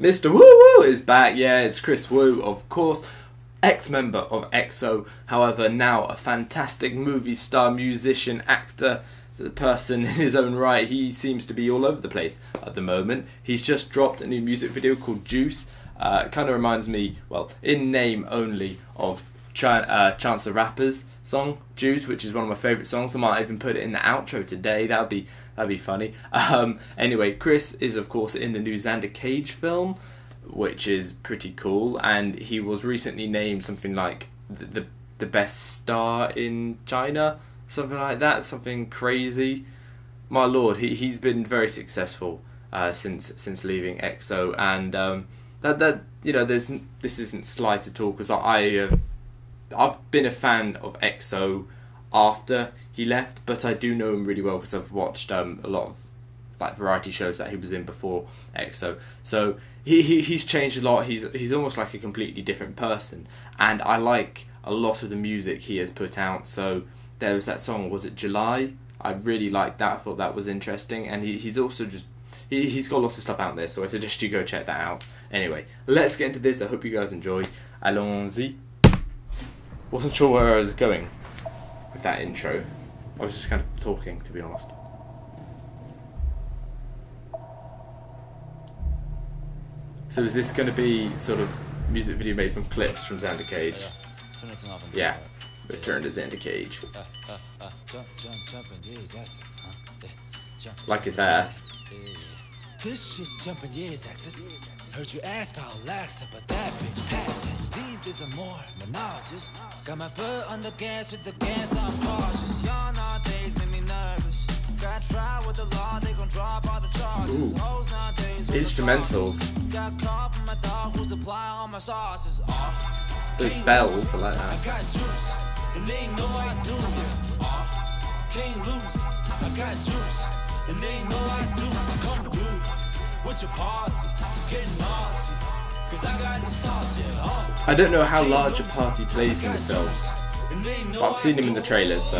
Mr. Woo Woo is back. Yeah, it's Kris Wu, of course. Ex-member of EXO, however, now a fantastic movie star, musician, actor, person in his own right. He seems to be all over the place at the moment. He's just dropped a new music video called Juice. Kind of reminds me, well, in name only, of Chance the Rapper's song Juice, which is one of my favourite songs. I might even put it in the outro today. That'd be funny. Anyway, Kris is of course in the new Xander Cage film, which is pretty cool, and he was recently named something like the best star in China, something like that, something crazy. My lord, he's been very successful since leaving EXO, and that you know, this isn't slight at all, because I've been a fan of EXO after he left, but I do know him really well because I've watched a lot of like variety shows that he was in before EXO. So he's changed a lot. He's almost like a completely different person, and I like a lot of the music he has put out. So there was that song, was it July? I really liked that. I thought that was interesting, and he's also just he's got lots of stuff out there. So I suggest you go check that out. Anyway, let's get into this. I hope you guys enjoy. Allons-y. Wasn't sure where I was going with that intro. I was just kind of talking, to be honest. So is this going to be sort of music video made from clips from Xander Cage? Yeah, Return to Xander Cage. Like his hair. This shit jumping, yeah, it's active. Heard you ask about Alexa, but that bitch past tense. These days are more menages. Got my foot on the gas with the gas, I'm cautious. Y'all nowadays make me nervous. Got try with the law, they gon' drop all the charges. Hoes nowadays Instrumentals. got caught from my dog who supply all my sauces. Those bells, I like I that. got juice, and they know I do it. Can't lose, I got juice, and they know I do. Come through with your posse, getting nasty, cause I got the sauce, yeah. I don't know how large a part he plays in the film, but I've seen him in the trailers, so.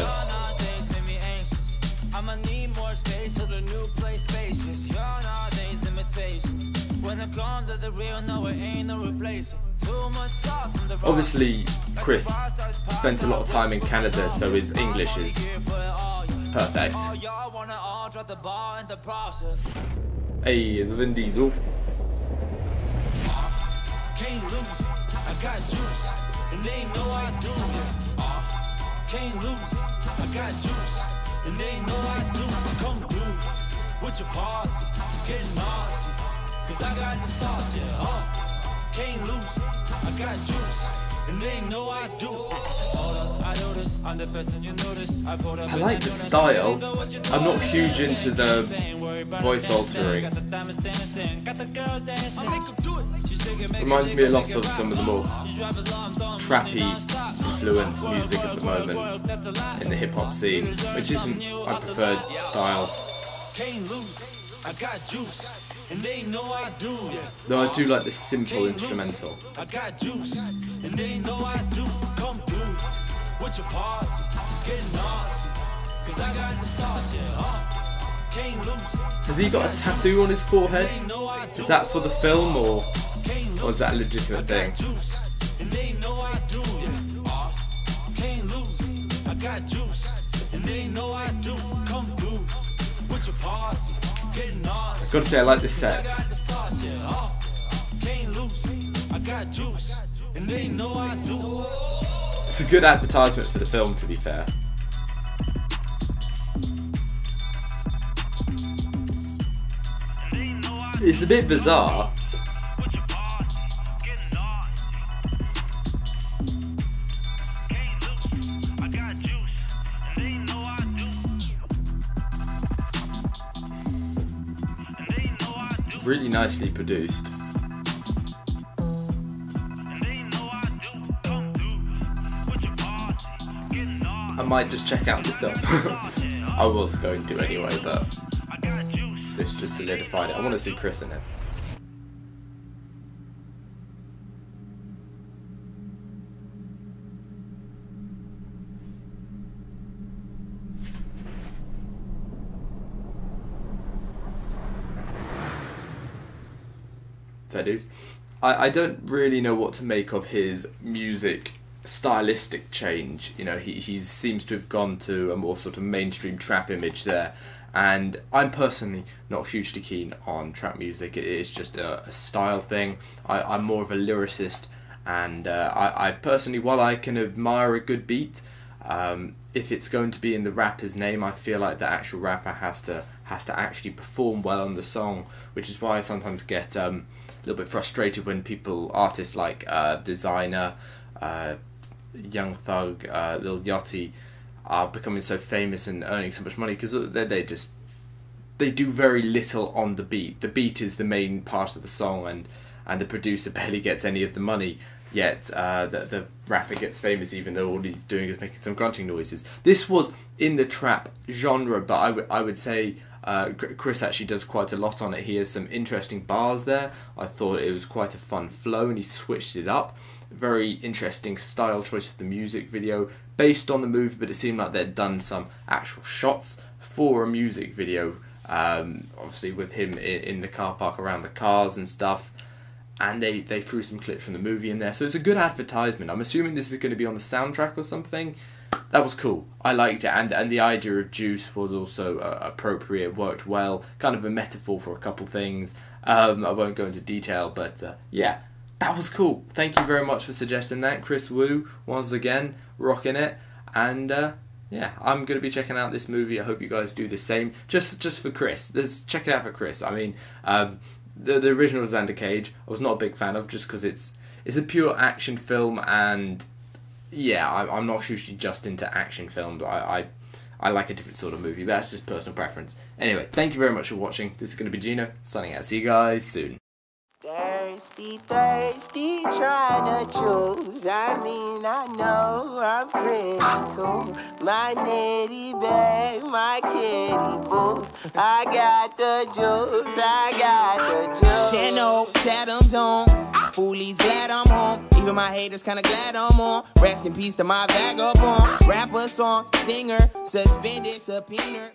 I'ma need more space so the new place spacious. Y'all nowadays imitations. When I come to the real, no, it ain't no replacing. Too much sauce from the Obviously, Kris spent a lot of time in Canada, so his English is perfect. Hey, it's Vin Diesel. Can't lose, I got juice, and they know I do it. Can't lose, I got juice, and they know I do. Come through with your posse, getting nasty, cause I got the sauce, yeah. Can't lose, I got juice, and they know I do. I notice, I'm the person you notice. I like the style. I'm not huge into the voice altering. Reminds me a lot of some of the more trappy influenced music at the moment in the hip hop scene, which isn't my preferred style. I got juice, and they know I do. Though I do like the simple instrumental. I got juice, and they know I do. Come through with your posse, getting nasty, cause I got the sauce, yeah. Can't lose. Has he got a tattoo on his forehead? Is that for the film, or is that a legitimate thing? And they know I do. Can't lose. I got juice, and they know I do. Come through with your posse. I've got to say, I like the sets. It's a good advertisement for the film, to be fair. It's a bit bizarre. Really nicely produced. I might just check out this film. I was going to anyway, but this just solidified it. I want to see Kris in it. fair dues. I don't really know what to make of his music stylistic change. You know, he seems to have gone to a more sort of mainstream trap image there, and I'm personally not hugely keen on trap music. It's just a style thing. I'm more of a lyricist, and I personally, while I can admire a good beat, if it's going to be in the rapper's name, I feel like the actual rapper has to actually perform well on the song, which is why I sometimes get a little bit frustrated when artists like Designer, Young Thug, Lil Yachty are becoming so famous and earning so much money, because they do very little on the beat. The beat is the main part of the song, and the producer barely gets any of the money. Yet the rapper gets famous, even though all he's doing is making some grunting noises. This was in the trap genre, but I would say Kris actually does quite a lot on it. He has some interesting bars there. I thought it was quite a fun flow, and he switched it up. Very interesting style choice for the music video, based on the movie, but it seemed like they'd done some actual shots for a music video, obviously with him in the car park around the cars and stuff. And they threw some clips from the movie in there, so it's a good advertisement. I'm assuming this is going to be on the soundtrack or something. That was cool. I liked it, and the idea of juice was also appropriate, worked well, kind of a metaphor for a couple things. I won't go into detail, but yeah, that was cool. Thank you very much for suggesting that, Kris Wu, once again, rocking it. And yeah, I'm going to be checking out this movie. I hope you guys do the same, just for Kris. Check it out for Kris. I mean, the original Xander Cage, I was not a big fan of, just because it's a pure action film, and yeah, I'm not usually just into action films. I like a different sort of movie, but that's just personal preference. Anyway, thank you very much for watching. This is going to be Ginno, signing out. See you guys soon. Thirsty, thirsty, trying to choose. I mean, I know I'm pretty cool. My nitty bag, my kitty boots. I got the juice, I got the juice. Ginno, Chatham's on. Foolies glad I'm home. Even my haters kinda glad I'm on. Rest in peace to my vagabond. Rapper, song, singer, suspended, subpoena.